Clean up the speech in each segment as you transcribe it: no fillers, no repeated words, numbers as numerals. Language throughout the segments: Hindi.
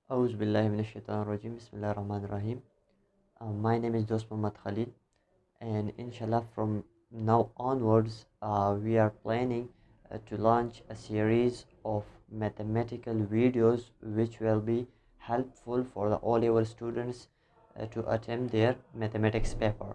Auzubillahiminash-shaytanir-rajim. Bismillahir-Rahmanir-Rahim. My name is Dost Muhammad Khalid, and inshallah, from now onwards, we are planning to launch a series of mathematical videos which will be helpful for the O-level students to attempt their mathematics paper.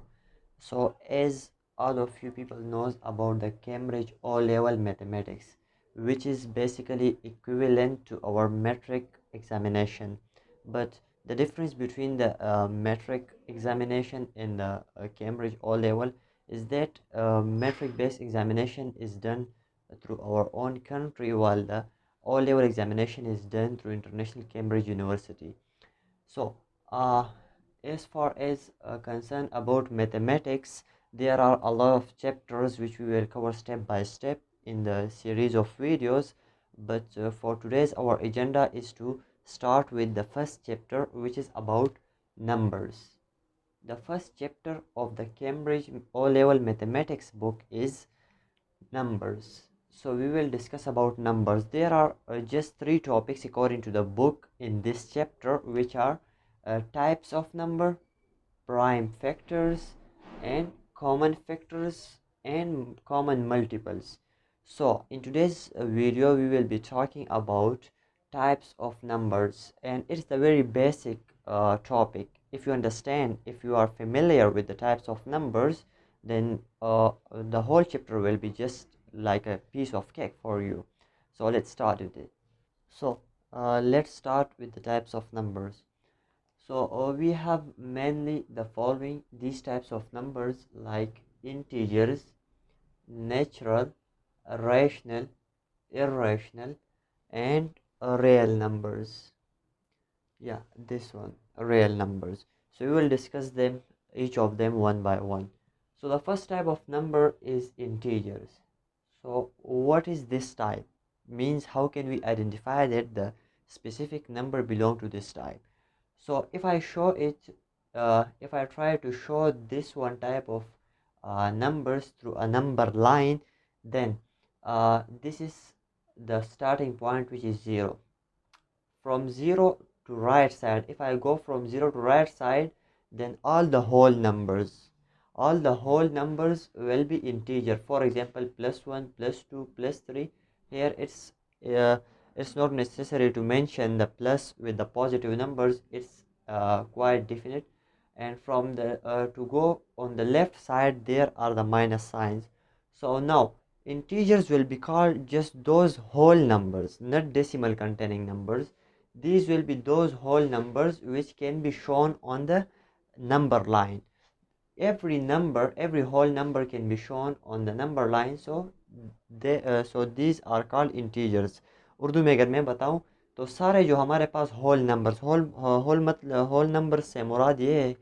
So, as all of you people knows about the Cambridge O-level mathematics, which is basically equivalent to our metric examination, but the difference between the metric examination and the Cambridge O-level is that metric based examination is done through our own country, while the O-level examination is done through International Cambridge University. So, as far as concern about mathematics, there are a lot of chapters which we will cover step by step in the series of videos. But for today's, our agenda is to start with the first chapter, which is about numbers. The first chapter of the Cambridge O-level mathematics book is numbers. So we will discuss about numbers. There are just three topics according to the book in this chapter, which are types of number, prime factors, and common factors and common multiples. So in today's video we will be talking about types of numbers, and it's the very basic topic. If you understand, if you are familiar with the types of numbers, then the whole chapter will be just like a piece of cake for you. So let's start with it. So let's start with the types of numbers. So we have mainly the following these types of numbers, like integers, natural, rational, irrational, and real numbers. Yeah, this one, real numbers. So we will discuss them, each of them one by one. So the first type of number is integers. So what is this type? Means how can we identify that the specific number belong to this type? So if I show it, if I try to show this one type of numbers through a number line, then this is the starting point, which is 0. From 0 to right side, if I go from 0 to right side, then all the whole numbers will be integer. For example, plus 1, plus 2, plus 3. Here uh, it's not necessary to mention the plus with the positive numbers. It's quite definite. And from the to go on the left side, there are the minus signs. So now integers will be called just those whole numbers, not decimal containing numbers. These will be those whole numbers which can be shown on the number line. Every whole number can be shown on the number line. So these are called integers. Urdu में अगर मैं बताऊं तो सारे जो हमारे पास होल नंबर्स, होल नंबर्स से मुराद ये है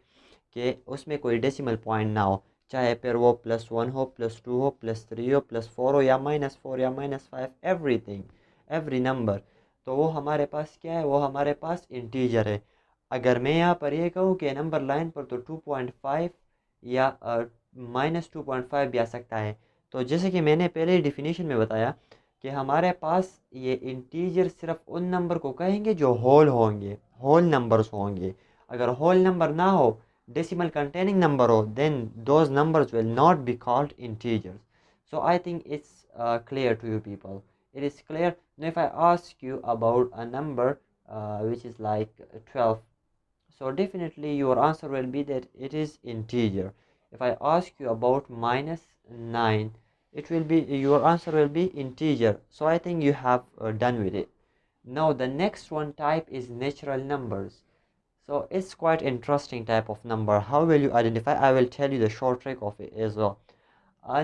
कि उसमें कोई डेसिमल पॉइंट ना हो, चाहे फिर वो +1 हो, +2 हो, +3 हो, +4 हो, या -4 या -5, एवरीथिंग, एवरी नंबर, तो वो हमारे पास क्या है, वो हमारे पास इंटीजर है। अगर मैं यहाँ पर ये कहूँ कि नंबर लाइन पर तो 2.5 या -2.5 भी आ सकता है। तो जैसे कि मैंने पहले ही डिफिनीशन में बताया कि हमारे पास ये इंटीजर सिर्फ उन नंबर को कहेंगे जो होल होंगे, होल नंबर्स होंगे। अगर होल नंबर ना हो, decimal containing number हो, then those numbers will not be called integers. So I think it's clear to you people. It is clear. Now if I ask you about a number which is like 12, so definitely your answer will be that it is integer. If I ask you about -9, it will be, your answer will be integer. So I think you have done with it. Now the next one type is natural numbers. So it's quite interesting type of number. How will you identify? I will tell you the short trick of it as well.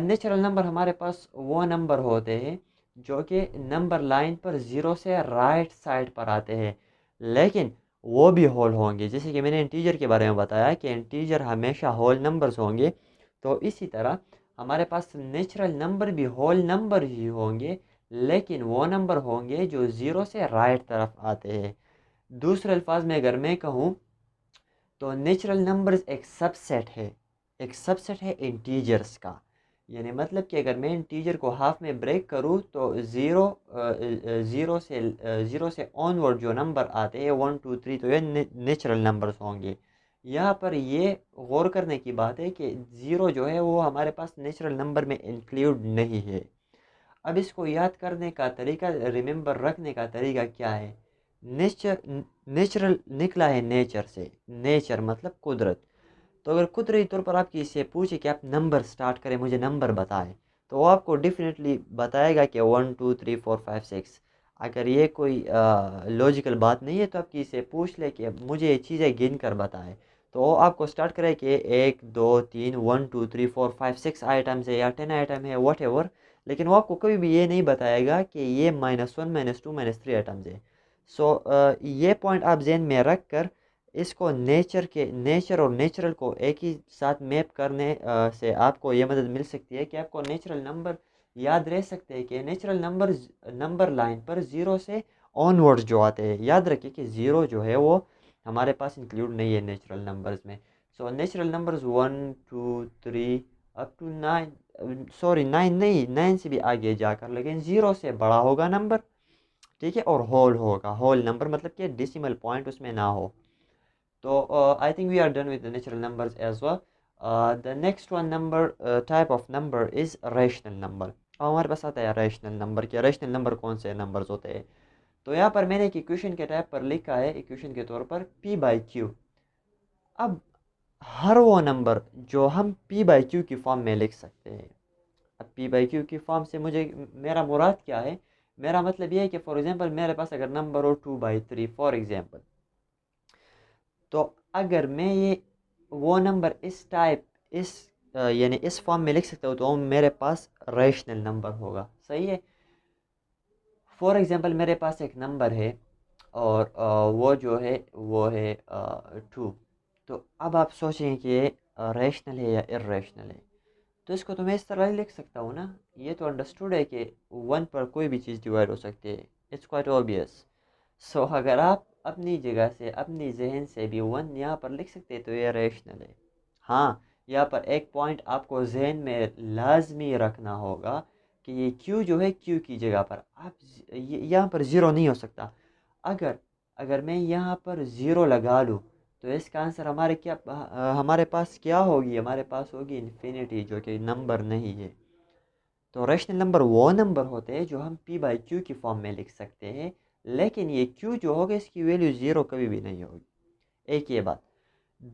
Natural number हमारे पास वो नंबर होते हैं जो कि नंबर लाइन पर 0 से राइट साइड पर आते हैं, लेकिन वो भी होल होंगे। जैसे कि मैंने इंटीजर के बारे में बताया कि इंटीजर हमेशा होल नंबर्स होंगे, तो इसी तरह हमारे पास नेचुरल नंबर भी होल नंबर ही होंगे, लेकिन वो नंबर होंगे जो 0 से राइट तरफ आते हैं। दूसरे अल्फाज में अगर मैं कहूँ तो नेचुरल नंबर्स एक सबसेट है, एक सबसेट है इंटीजर्स का। यानी मतलब कि अगर मैं इंटीजर को हाफ में ब्रेक करूँ तो ज़ीरो से ऑनवर्ड जो नंबर आते हैं 1 2 3, तो ये नेचुरल नंबर्स होंगे। यहाँ पर ये गौर करने की बात है कि ज़ीरो जो है वो हमारे पास नेचुरल नंबर में इंक्लूड नहीं है। अब इसको याद करने का तरीका, रिमेंबर रखने का तरीका क्या है? नेचर, नेचुरल निकला है नेचर से, नेचर मतलब कुदरत। तो अगर कुदरती तौर पर आपकी इससे पूछे कि आप नंबर स्टार्ट करें, मुझे नंबर बताएं, तो वो आपको डेफिनेटली बताएगा कि 1 2 3 4 5 6। अगर ये कोई लॉजिकल बात नहीं है तो आपकी इससे पूछ ले कि मुझे ये चीज़ें गिन कर बताएं, तो वो आपको स्टार्ट करे कि 1 2 3 1 2 3 4 5 6 आइटम्स है या 10 आइटम है, वट एवर। लेकिन वो आपको कभी भी ये नहीं बताएगा कि ये -1 -2 -3 आइटम्स है। सो ये पॉइंट आप जहन में रख कर इसको नेचर और नेचुरल को एक ही साथ मैप करने से आपको ये मदद मिल सकती है कि आपको नेचुरल नंबर याद रह सकते हैं कि नेचुरल नंबर नंबर लाइन पर ज़ीरो से ऑनवर्ड्स जो आते हैं, याद रखिए कि ज़ीरो जो है वो हमारे पास इंक्लूड नहीं है नेचुरल नंबर्स में। So natural numbers 1 2 3 up to 9, sorry 9 नहीं, 9 से भी आगे जाकर, लेकिन ज़ीरो से बड़ा होगा नंबर, ठीक है, और होल होगा। होल नंबर मतलब कि डेसिमल पॉइंट उसमें ना हो। So I think we are done with the natural numbers as well. The next one type of number is rational number. अब हमारे पास आता है रैशनल नंबर। क्या रैशनल नंबर कौन से नंबर्स होते हैं? तो यहाँ पर मैंने एक इक्वेशन के टाइप पर लिखा है, इक्वेशन के तौर पर p/q। अब हर वो नंबर जो हम p/q की फॉर्म में लिख सकते हैं। अब p/q की फॉर्म से मुझे मेरा मुराद क्या है? मेरा मतलब ये है कि फॉर एग्जांपल मेरे पास अगर नंबर हो 2/3 फॉर एग्जांपल, तो अगर मैं ये वो नंबर इस टाइप, इस यानी इस फॉर्म में लिख सकता हूँ, तो मेरे पास रैशनल नंबर होगा। सही है। फॉर एग्जांपल मेरे पास एक नंबर है और वो जो है वो है 2। तो अब आप सोचें कि ये रैशनल है या इर्रेशनल है। तो इसको तो मैं इस तरह ही लिख सकता हूँ ना। ये तो अंडरस्टूड है कि वन पर कोई भी चीज़ डिवाइड हो सकती है, इट्स क्वाइट ऑब्वियस। सो अगर आप अपनी जगह से, अपनी जहन से भी वन यहाँ पर लिख सकते हैं तो ये रैशनल है। हाँ, यहाँ पर एक पॉइंट आपको जहन में लाजमी रखना होगा कि ये क्यू जो है, क्यू की जगह पर आप यहाँ पर ज़ीरो नहीं हो सकता। अगर अगर मैं यहाँ पर ज़ीरो लगा लूँ तो इसका आंसर हमारे पास क्या होगी? हमारे पास होगी इन्फिनिटी, जो कि नंबर नहीं है। तो रैशनल नंबर वो नंबर होते हैं जो हम p/q की फॉर्म में लिख सकते हैं, लेकिन ये q जो होगा इसकी वैल्यू ज़ीरो कभी भी नहीं होगी। एक ये बात।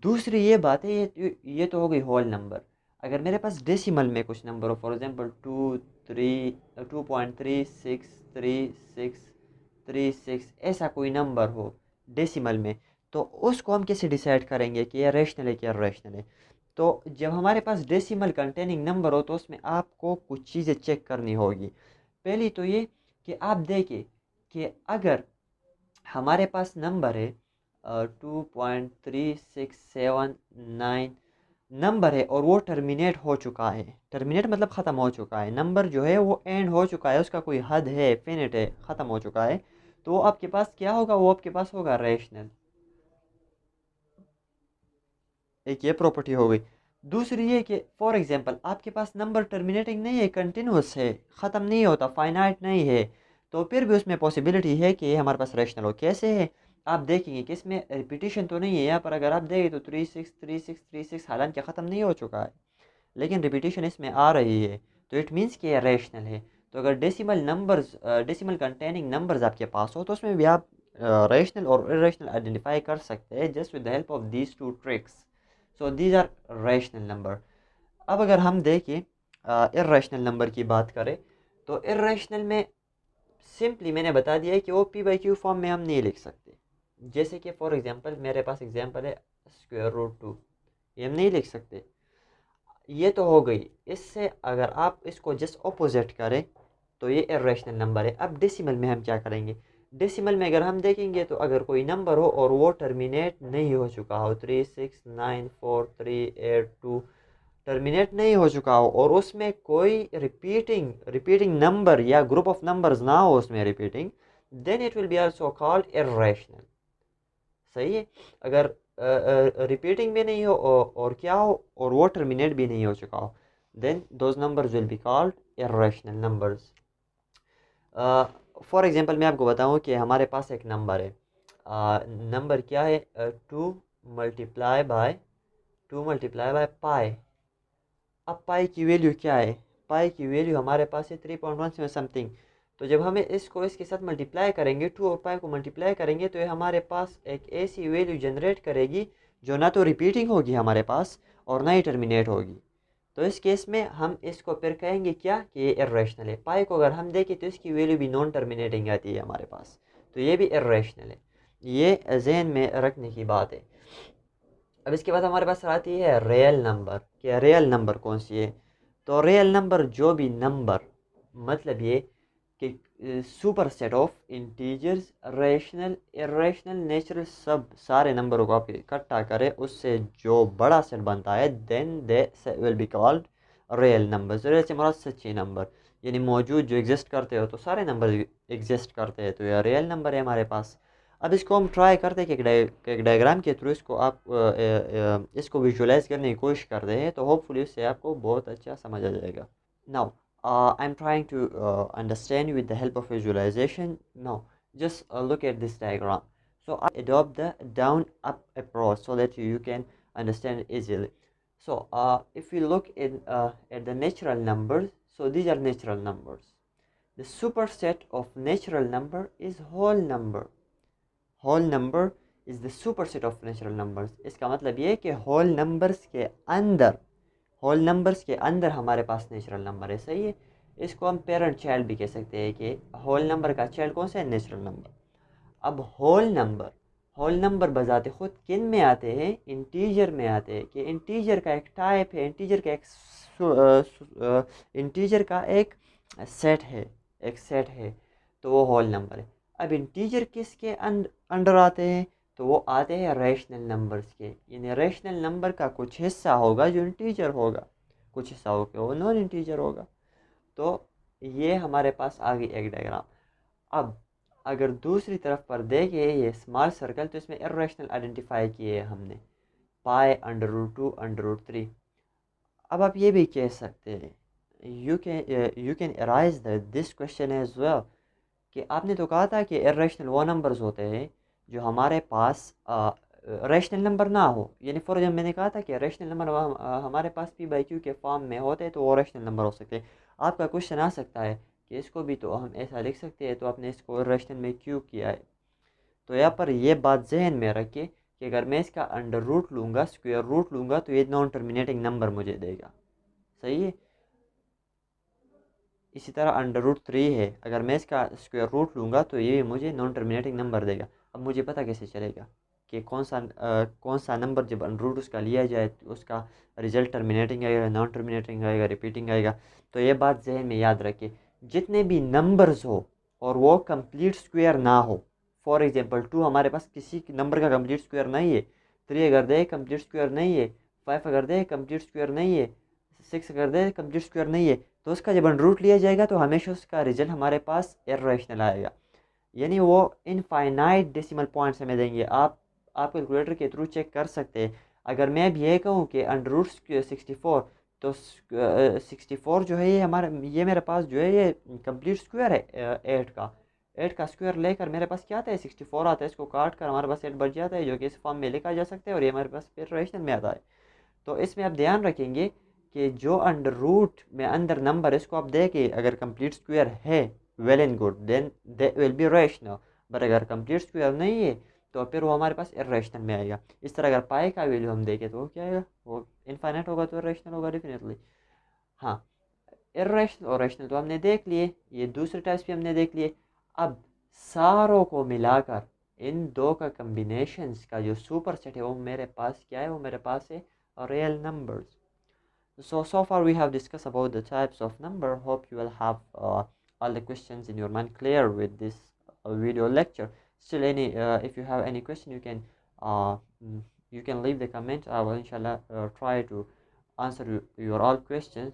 दूसरी ये बात है, ये तो हो गई होल नंबर। अगर मेरे पास डेसिमल में कुछ नंबर हो, फॉर एग्जांपल 2.363636 ऐसा कोई नंबर हो डेसिमल में, तो उसको हम कैसे डिसाइड करेंगे कि यह रैशनल है क्या रैशनल है? तो जब हमारे पास डेसिमल कंटेनिंग नंबर हो तो उसमें आपको कुछ चीज़ें चेक करनी होगी। पहली तो ये कि आप देखें कि अगर हमारे पास नंबर है 2.3679 नंबर है और वो टर्मिनेट हो चुका है, टर्मिनेट मतलब ख़त्म हो चुका है, नंबर जो है वो एंड हो चुका है, उसका कोई हद है, फिनिट है, ख़त्म हो चुका है, तो वो आपके पास क्या होगा? वो आपके पास होगा रैशनल। एक ये प्रॉपर्टी हो गई। दूसरी ये कि फॉर एग्जांपल आपके पास नंबर टर्मिनेटिंग नहीं है, कंटिन्यूस है, ख़त्म नहीं होता, फाइनाइट नहीं है, तो फिर भी उसमें पॉसिबिलिटी है कि ये हमारे पास रैशनल हो। कैसे है? आप देखेंगे कि इसमें रिपीटिशन तो नहीं है। यहाँ पर अगर आप देखें तो 363636 हालांकि ख़त्म नहीं हो चुका है, लेकिन रिपीटिशन इसमें आ रही है, तो इट मीन्स कि ये रैशनल है। तो अगर डेसिमल कंटेनिंग नंबर्स आपके पास हो तो उसमें भी आप रैशनल और इरेशनल आइडेंटिफाई कर सकते हैं just with the help of these two tricks. So these are rational number. अब अगर हम देखें इर्रेशनल नंबर की बात करें, तो इर्रेशनल में सिंपली मैंने बता दिया है कि वो p/q फॉर्म में हम नहीं लिख सकते। जैसे कि फॉर एग्जांपल मेरे पास एग्जांपल है √2, ये हम नहीं लिख सकते। ये तो हो गई। इससे अगर आप इसको जस्ट ऑपोजिट करें तो ये इर्रेशनल नंबर है। अब डेसिमल में हम क्या करेंगे? डेसिमल में अगर हम देखेंगे तो अगर कोई नंबर हो और वो टर्मिनेट नहीं हो चुका हो, 3694382 टर्मिनेट नहीं हो चुका हो और उसमें कोई रिपीटिंग नंबर या ग्रुप ऑफ नंबर्स ना हो उसमें repeating, then it will be also called irrational. सही है। अगर रिपीटिंग भी नहीं हो और क्या हो, और वो टर्मिनेट भी नहीं हो चुका हो, then those numbers will be called irrational numbers. For example मैं आपको बताऊं कि हमारे पास एक नंबर है, नंबर क्या है, टू मल्टीप्लाई बाय पाई। अब पाई की वैल्यू क्या है, पाई की वैल्यू हमारे पास है 3.1 समथिंग। तो जब हमें इसको इसके साथ मल्टीप्लाई करेंगे, टू और पाई को मल्टीप्लाई करेंगे, तो ये हमारे पास एक ऐसी वैल्यू जनरेट करेगी जो ना तो रिपीटिंग होगी हमारे पास और ना ही टर्मिनेट होगी। तो इस केस में हम इसको फिर कहेंगे क्या कि ये इर्रेशनल है। पाई को अगर हम देखें तो इसकी वैल्यू भी नॉन टर्मिनेटिंग आती है हमारे पास, तो ये भी इर्रेशनल है। ये जहन में रखने की बात है। अब इसके बाद हमारे पास आती है रियल नंबर। कि रियल नंबर कौन सी है, तो रियल नंबर जो भी नंबर, मतलब ये कि super set of integers, rational, irrational, natural, सब सारे नंबरों को आप इकट्ठा करें, उससे जो बड़ा सेट बनता है then they will be called real number. Real से हमारा सच्चे नंबर, यानी मौजूद जो एग्जिस्ट करते हो, तो सारे नंबर एग्जिस्ट करते हैं, तो यह रियल नंबर है हमारे पास। अब इसको हम ट्राई करते हैं कि एक डायग्राम के थ्रू इसको आप इसको विजुलाइज करने की कोशिश करते हैं, तो होपफुली उससे आपको बहुत अच्छा समझ आ जाएगा। Now I'm trying to understand you with the help of visualization. Now, just look at this diagram. So I adopt the down-up approach so that you can understand it easily. So if we look at the natural numbers, so these are natural numbers. The superset of natural number is whole number. Whole number is the superset of natural numbers. इसका मतलब ये है कि होल नंबर्स के अंदर हमारे पास नेचुरल नंबर है, सही है। इसको हम पेरेंट चाइल्ड भी कह सकते हैं कि होल नंबर का चाइल्ड कौन सा है, नेचुरल नंबर। अब होल नंबर बजाते खुद किन में आते हैं, इंटीजर में आते हैं। कि इंटीजर का एक टाइप है, इंटीजर का एक सेट है, तो वो होल नंबर है। अब इंटीजर किसके अंडर आते हैं, तो वो आते हैं रैशनल नंबर्स के। यानी रैशनल नंबर का कुछ हिस्सा होगा जो इंटीजर होगा, कुछ हिस्सा होगा वो नॉन इंटीजर होगा। तो ये हमारे पास आ गई एक डायग्राम। अब अगर दूसरी तरफ पर देखें ये स्मॉल सर्कल, तो इसमें इर्रेशनल आइडेंटिफाई किए हमने, पाई √2 √3। अब आप ये भी कह सकते हैं, you can arise this question as well, कि आपने तो कहा था कि इर्रेशनल वो नंबर्स होते हैं जो हमारे पास रैशनल नंबर ना हो। यानी फॉर एग्जाम्पल मैंने कहा था कि रैशनल नंबर हमारे पास p/q के फॉर्म में होते हैं, तो वो रैशनल नंबर हो सकते हैं। आपका क्वेश्चन आ सकता है कि इसको भी तो हम ऐसा लिख सकते हैं, तो आपने इसको रैशनल में क्यों किया है। तो यहाँ पर ये बात जहन में रखिए कि अगर मैं इसका अंडर रूट लूँगा, स्क्वेयर रूट लूँगा, तो ये नॉन टर्मिनेटिंग नंबर मुझे देगा, सही है। इसी तरह √3 है, अगर मैं इसका स्क्वायर रूट लूँगा तो ये मुझे नॉन टर्मिनेटिंग नंबर देगा। अब मुझे पता कैसे चलेगा कि कौन सा नंबर जब रूट उसका लिया जाए तो उसका रिजल्ट टर्मिनेटिंग आएगा, नॉन टर्मिनेटिंग आएगा, रिपीटिंग आएगा। तो ये बात जहन में याद रखिए, जितने भी नंबर्स हो और वो कंप्लीट स्क्वायर ना हो। फॉर एग्जांपल 2 हमारे पास किसी नंबर का कंप्लीट स्क्वायर नहीं है, 3 अगर दे कंप्लीट स्क्वायर नहीं है, 5 अगर दे कंप्लीट स्क्वायर नहीं है, 6 अगर दे कंप्लीट स्क्वायर नहीं है, तो उसका जब रूट लिया जाएगा तो हमेशा उसका रिजल्ट हमारे पास इर्रेशनल आएगा। यानी वो इनफाइनाइट डेसिमल पॉइंट्स हमें देंगे। आप कैलकुलेटर के थ्रू चेक कर सकते हैं। अगर मैं अब ये कहूँ कि √64, तो 64 जो है ये ये मेरे पास जो है ये कंप्लीट स्क्वायर है 8 का स्क्वायर लेकर मेरे पास क्या आता है, 64 आता है। इसको काट कर हमारे पास 8 बच जाता है, जो कि इस फॉर्म में लिखा जा सकता है, और ये हमारे पास फिर रेशनल में आता है। तो इसमें आप ध्यान रखेंगे कि जो अंडर रूट में अंदर नंबर, इसको आप देखें अगर कंप्लीट स्क्वायर है, well and good, then they will be rational. But अगर कंप्लीट स्क्वायर नहीं है तो फिर वो हमारे पास इरेशनल में आएगा। इस तरह अगर पाई का वैल्यू हम देखें तो वो क्या आएगा, वो इनफाइनाइट होगा, तो इरेशनल होगा डेफिनेटली। हाँ, इरेशनल और रेशनल तो हमने देख लिए, ये दूसरे टाइप्स भी हमने देख लिए। अब सारों को मिलाकर इन दो का कम्बिनेशंस का जो सुपर सेट है वो मेरे पास क्या है, वो मेरे पास है real numbers. So far we have discussed about the types of number. Hope you will have all the questions in your mind clear with this video lecture. Still, if you have any question, uh, you can leave the comment. I will inshallah try to answer your all questions.